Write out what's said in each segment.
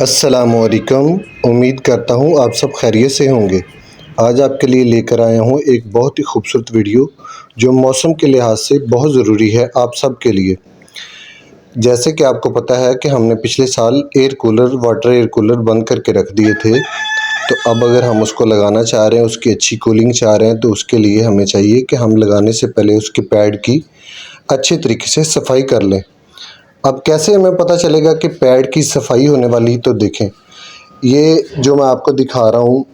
अस्सलामुअलैकुम। उम्मीद करता हूँ आप सब खैरियत से होंगे। आज आपके लिए लेकर आया हूँ एक बहुत ही खूबसूरत वीडियो जो मौसम के लिहाज से बहुत ज़रूरी है आप सब के लिए। जैसे कि आपको पता है कि हमने पिछले साल वाटर एयर कूलर बंद करके रख दिए थे, तो अब अगर हम उसको लगाना चाह रहे हैं, उसकी अच्छी कूलिंग चाह रहे हैं, तो उसके लिए हमें चाहिए कि हम लगाने से पहले उसके पैड की अच्छे तरीके से सफाई कर लें। अब कैसे हमें पता चलेगा कि पैड की सफाई होने वाली? तो देखें, ये जो मैं आपको दिखा रहा हूँ,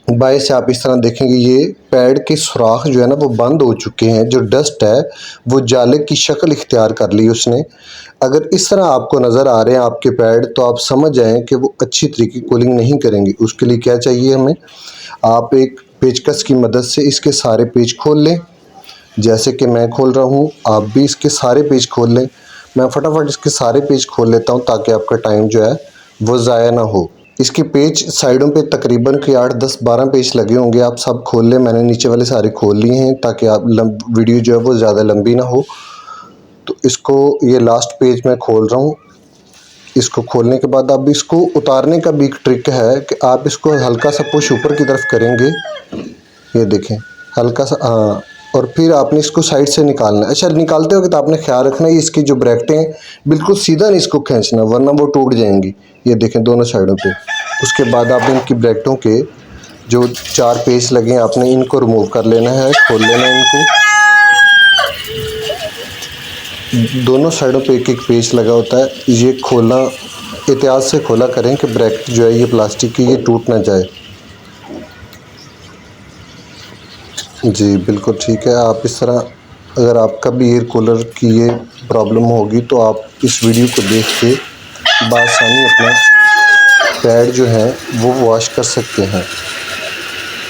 बाएं से आप इस तरह देखेंगे, ये पैड के सुराख जो है ना वो बंद हो चुके हैं। जो डस्ट है वो जाले की शक्ल इख्तियार कर ली उसने। अगर इस तरह आपको नज़र आ रहे हैं आपके पैड, तो आप समझ जाएं कि वो अच्छी तरीके की कूलिंग नहीं करेंगे। उसके लिए क्या चाहिए हमें? आप एक पेचकस की मदद से इसके सारे पेच खोल लें, जैसे कि मैं खोल रहा हूँ। आप भी इसके सारे पेच खोल लें। मैं फटाफट इसके सारे पेच खोल लेता हूँ ताकि आपका टाइम जो है वो ज़ाया ना हो। इसके पेच साइडों पे तकरीबन के 8, 10, 12 पेच लगे होंगे, आप सब खोल लें। मैंने नीचे वाले सारे खोल लिए हैं ताकि आप वीडियो जो है वो ज़्यादा लंबी ना हो। तो इसको, ये लास्ट पेज मैं खोल रहा हूँ। इसको खोलने के बाद अब इसको उतारने का भी एक ट्रिक है कि आप इसको हल्का सा पुश ऊपर की तरफ करेंगे, ये देखें, हल्का सा, हाँ। और फिर आपने इसको साइड से निकालना है। अच्छा, निकालते वक्त आपने ख्याल रखना है इसकी जो ब्रैकेटें हैं बिल्कुल सीधा नहीं इसको खींचना, वरना वो टूट जाएंगी। ये देखें दोनों साइडों पे। उसके बाद आप इनकी ब्रैकेटों के जो 4 पेच लगे हैं आपने इनको रिमूव कर लेना है, खोल लेना है इनको। दोनों साइडों पे एक एक पेच लगा होता है, ये खोलना एहतियात से खोला करें कि ब्रैकेट जो है ये प्लास्टिक की ये टूट ना जाए। जी बिल्कुल ठीक है। आप इस तरह, अगर आपका भी एयर कूलर की ये प्रॉब्लम होगी तो आप इस वीडियो को देख के बआसानी अपना पैड जो है वो वॉश कर सकते हैं।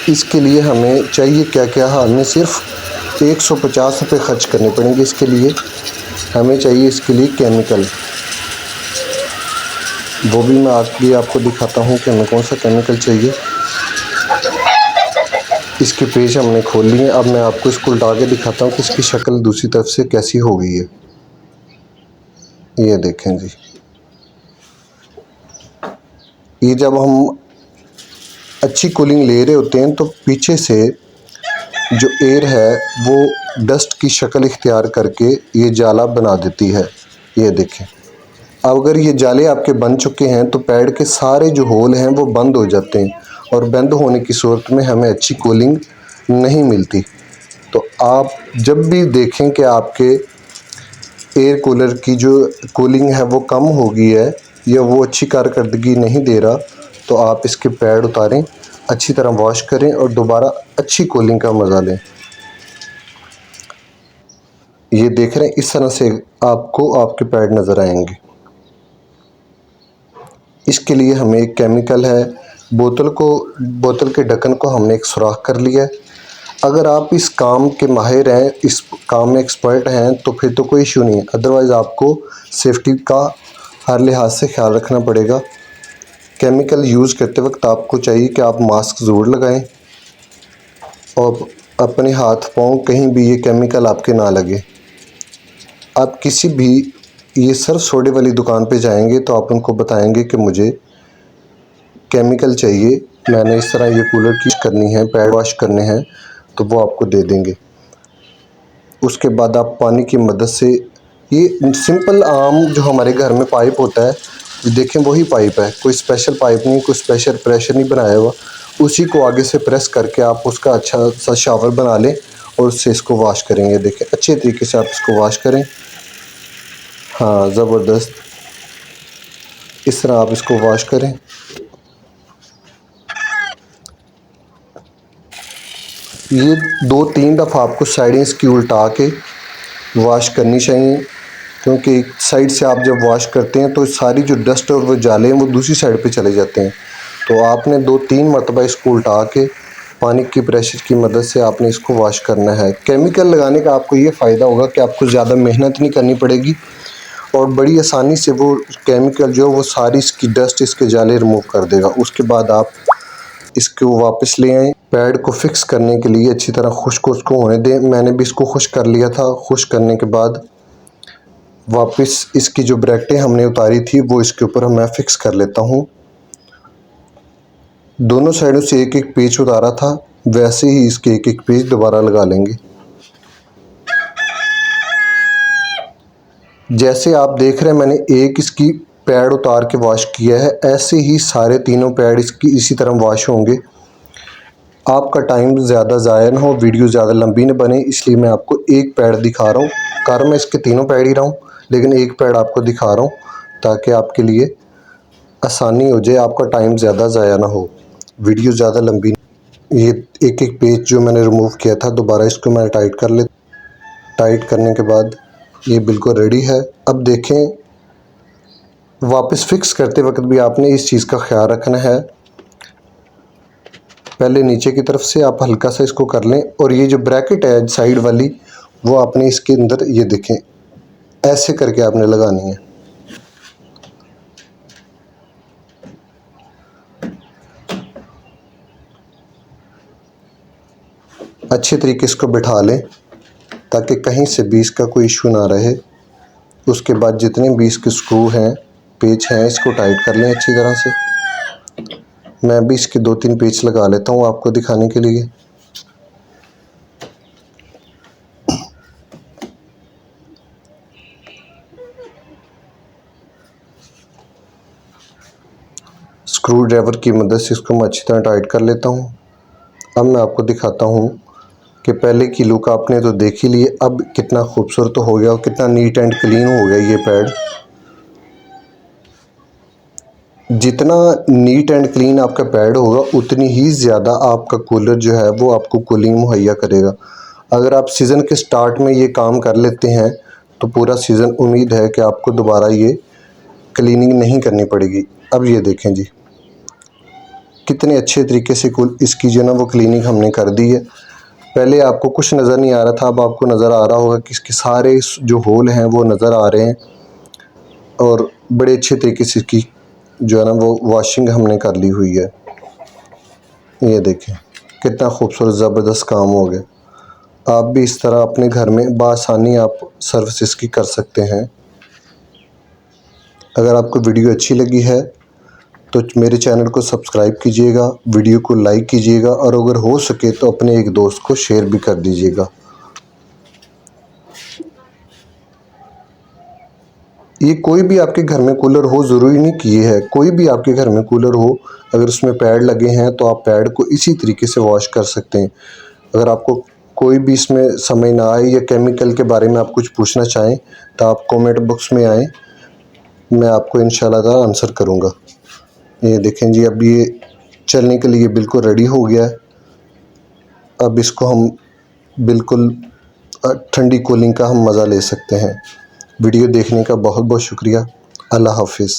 इसके लिए हमें चाहिए क्या क्या? हमें सिर्फ 150 रुपये खर्च करने पड़ेंगे इसके लिए। हमें चाहिए इसके लिए केमिकल, वो भी मैं आगे आपको दिखाता हूँ कि हमें कौन सा केमिकल चाहिए। इसके पेज हमने खोल लिए। अब मैं आपको इसको उल्टा के दिखाता हूँ कि इसकी शक्ल दूसरी तरफ से कैसी हो गई है। ये देखें जी, ये जब हम अच्छी कूलिंग ले रहे होते हैं तो पीछे से जो एयर है वो डस्ट की शक्ल इख्तियार करके ये जाला बना देती है। ये देखें, अब अगर ये जाले आपके बन चुके हैं तो पैड के सारे जो होल हैं वो बंद हो जाते हैं, और बंद होने की सूरत में हमें अच्छी कूलिंग नहीं मिलती। तो आप जब भी देखें कि आपके एयर कूलर की जो कूलिंग है वो कम हो गई है या वो अच्छी कारकर्दगी नहीं दे रहा, तो आप इसके पैड उतारें, अच्छी तरह वॉश करें और दोबारा अच्छी कूलिंग का मज़ा लें। ये देख रहे हैं, इस तरह से आपको आपके पैड नज़र आएंगे। इसके लिए हमें एक केमिकल है, बोतल के ढक्कन को हमने एक सुराख कर लिया है। अगर आप इस काम के माहिर हैं, इस काम में एक्सपर्ट हैं, तो फिर तो कोई इशू नहीं है। अदरवाइज़ आपको सेफ्टी का हर लिहाज से ख्याल रखना पड़ेगा। केमिकल यूज़ करते वक्त आपको चाहिए कि आप मास्क ज़रूर लगाएं और अपने हाथ पाँव कहीं भी ये केमिकल आपके ना लगे। आप किसी भी ये सर्फ सोडे वाली दुकान पे जाएंगे तो आप उनको बताएंगे कि मुझे केमिकल चाहिए, मैंने इस तरह ये कूलर की करनी है, पैड वॉश करने हैं, तो वो आपको दे देंगे। उसके बाद आप पानी की मदद से, ये सिंपल आम जो हमारे घर में पाइप होता है, देखें वही पाइप है, कोई स्पेशल पाइप नहीं, कोई स्पेशल प्रेशर नहीं बनाया हुआ। उसी को आगे से प्रेस करके आप उसका अच्छा सा शावर बना लें और उससे इसको वॉश करेंगे। देखें अच्छे तरीके से आप इसको वॉश करें। हाँ ज़बरदस्त, इस तरह आप इसको वॉश करें। ये 2-3 दफ़ा आपको साइडें इसकी उल्टा के वॉश करनी चाहिए, क्योंकि एक साइड से आप जब वॉश करते हैं तो सारी जो डस्ट और वो जाले हैं वो दूसरी साइड पे चले जाते हैं। तो आपने 2-3 मरतबा इसको उल्टा के पानी की प्रेशर की मदद से आपने इसको वॉश करना है। केमिकल लगाने का आपको ये फ़ायदा होगा कि आपको ज़्यादा मेहनत नहीं करनी पड़ेगी और बड़ी आसानी से वो केमिकल जो वो सारी इसकी डस्ट, इसके जाले रिमूव कर देगा। उसके बाद आप इसको वापस ले आएँ। पैड को फिक्स करने के लिए अच्छी तरह खुश्क उसको होने दें। मैंने भी इसको खुश्क कर लिया था। खुश्क करने के बाद वापस इसकी जो ब्रैकेटें हमने उतारी थी वो इसके ऊपर मैं फ़िक्स कर लेता हूँ। दोनों साइडों से एक एक पेच उतारा था, वैसे ही इसके एक एक पेच दोबारा लगा लेंगे। जैसे आप देख रहे हैं मैंने एक इसकी पैड उतार के वॉश किया है, ऐसे ही सारे तीनों पैड इसकी इसी तरह वॉश होंगे। आपका टाइम ज़्यादा ज़ाया ना हो, वीडियो ज़्यादा लंबी न बने, इसलिए मैं आपको एक पैड दिखा रहा हूँ। कर मैं इसके तीनों पैड ही रहा हूँ, लेकिन एक पैड आपको दिखा रहा हूँ ताकि आपके लिए आसानी हो जाए, आपका टाइम ज़्यादा ज़ाया ना हो, वीडियो ज़्यादा लंबी। ये एक एक पेज जो मैंने रिमूव किया था, दोबारा इसको मैं टाइट कर ले। टाइट करने के बाद ये बिल्कुल रेडी है। अब देखें, वापस फिक्स करते वक्त भी आपने इस चीज़ का ख्याल रखना है, पहले नीचे की तरफ से आप हल्का सा इसको कर लें, और ये जो ब्रैकेट है साइड वाली वो आपने इसके अंदर, ये देखें, ऐसे करके आपने लगानी है। अच्छे तरीके से इसको बिठा लें ताकि कहीं से भी इसका कोई इशू ना रहे। उसके बाद जितने भी इसके स्क्रू हैं, पेच हैं, इसको टाइट कर लें अच्छी तरह से। मैं भी इसके 2-3 पेच लगा लेता हूँ आपको दिखाने के लिए। स्क्रू ड्राइवर की मदद से इसको मैं अच्छी तरह टाइट कर लेता हूँ। अब मैं आपको दिखाता हूँ कि पहले की लुक आपने तो देख ही ली, अब कितना खूबसूरत हो गया और कितना नीट एंड क्लीन हो गया ये पैड। जितना नीट एंड क्लीन आपका पैड होगा उतनी ही ज़्यादा आपका कूलर जो है वो आपको कूलिंग मुहैया करेगा। अगर आप सीज़न के स्टार्ट में ये काम कर लेते हैं तो पूरा सीज़न उम्मीद है कि आपको दोबारा ये क्लीनिंग नहीं करनी पड़ेगी। अब ये देखें जी, कितने अच्छे तरीके से इसकी जो ना वो क्लीनिंग हमने कर दी है। पहले आपको कुछ नज़र नहीं आ रहा था, अब आपको नज़र आ रहा होगा कि इसके सारे जो होल हैं वो नज़र आ रहे हैं, और बड़े अच्छे तरीके से इसकी जो है ना वो वॉशिंग हमने कर ली हुई है। ये देखें कितना खूबसूरत ज़बरदस्त काम हो गया। आप भी इस तरह अपने घर में बआसानी आप सर्विस इसकी कर सकते हैं। अगर आपको वीडियो अच्छी लगी है तो मेरे चैनल को सब्सक्राइब कीजिएगा, वीडियो को लाइक कीजिएगा, और अगर हो सके तो अपने एक दोस्त को शेयर भी कर दीजिएगा। ये कोई भी आपके घर में कूलर हो, ज़रूरी नहीं कि ये है, कोई भी आपके घर में कूलर हो, अगर उसमें पैड लगे हैं तो आप पैड को इसी तरीके से वॉश कर सकते हैं। अगर आपको कोई भी इसमें समझ ना आए या केमिकल के बारे में आप कुछ पूछना चाहें तो आप कमेंट बॉक्स में आएँ, मैं आपको इंशाल्लाह ताला आंसर करूँगा। ये देखें जी, अब ये चलने के लिए बिल्कुल रेडी हो गया है। अब इसको हम बिल्कुल ठंडी कूलिंग का हम मज़ा ले सकते हैं। वीडियो देखने का बहुत बहुत शुक्रिया। अल्लाह हाफ़िज़।